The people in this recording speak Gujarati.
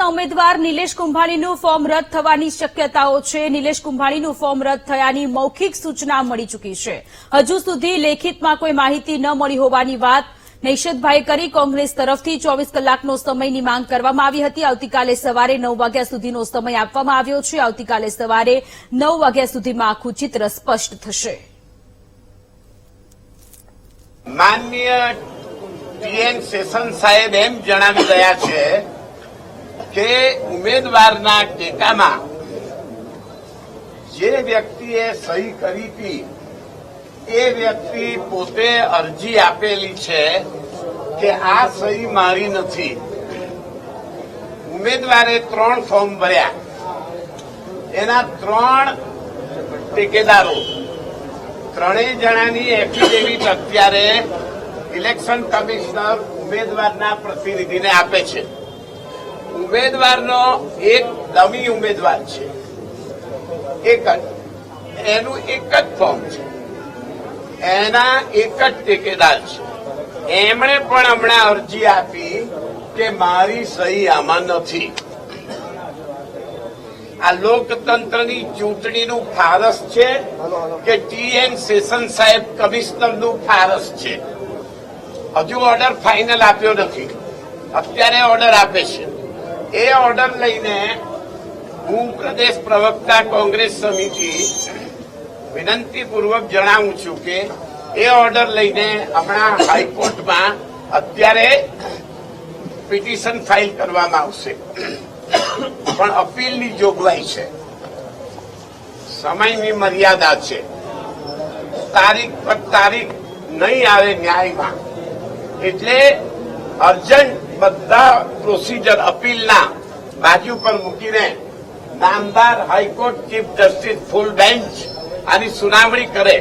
ભાજપના ઉમેદવાર નિલેશ કુંભાણીનું ફોર્મ રદ થવાની શક્યતાઓ છે। નિલેશ કુંભાણીનું ફોર્મ રદ થયાની મૌખિક સૂચના મળી ચૂકી છે। હજુ સુધી લેખિતમાં કોઈ માહિતી ન મળી હોવાની વાત નૈશદભાઈએ કરી। કોંગ્રેસ તરફથી 24 કલાકનો સમયની માંગ કરવામાં આવી હતી। આવતીકાલે સવારે 9 વાગ્યા સુધીનો સમય આપવામાં આવ્યો છે। આવતીકાલે સવારે 9 વાગ્યા સુધીમાં આખું ચિત્ર સ્પષ્ટ થશે। માનનીય ટીએન સેશન સાહેબ એમ જણાવી રહ્યા છે કે ઉમેદવારના ટેકામાં જે વ્યક્તિએ સહી કરી હતી એ વ્યક્તિ પોતે અરજી આપેલી છે કે આ સહી મારી નથી। ઉમેદવારે 3 ફોર્મ ભર્યા, એના 3 ટેકેદારો, ત્રણેય જણાની એફિડેવિટ અત્યારે ઇલેક્શન કમિશનર ઉમેદવારના પ્રતિનિધિને આપે છે। ઉમેદવારનો એક ડમી ઉમેદવાર છે, એનું એક જ ફોર્મ છે, એના એક જ ટેકેદાર છે। એમણે પણ હમણાં અરજી આપી કે મારી સહી આમાં નથી। આ લોકતંત્રની ચૂંટણીનું ફારસ છે કે ટીએન સેશન સાહેબ કમિશનરનું ફારસ છે? હજુ ઓર્ડર ફાઇનલ આપ્યો નથી, અત્યારે ઓર્ડર આપે છે। એ ઓર્ડર લઈને હું પ્રદેશ પ્રવક્તા કોંગ્રેસ સમિતિ વિનંતીપૂર્વક જણાવું છું કે એ ઓર્ડર લઈને હમણાં હાઈકોર્ટમાં અત્યારે પિટિશન ફાઇલ કરવામાં આવશે, પણ અપીલની જોગવાઈ છે, સમયની મર્યાદા છે। તારીખ પર તારીખ નહીં આવે ન્યાયમાં, એટલે અર્જન્ટ બધા પ્રોસીજર અપીલના બાજુ પર મૂકીને નામદાર હાઈકોર્ટ ચીફ જસ્ટિસ ફૂલ બેન્ચ આની સુનાવણી કરે।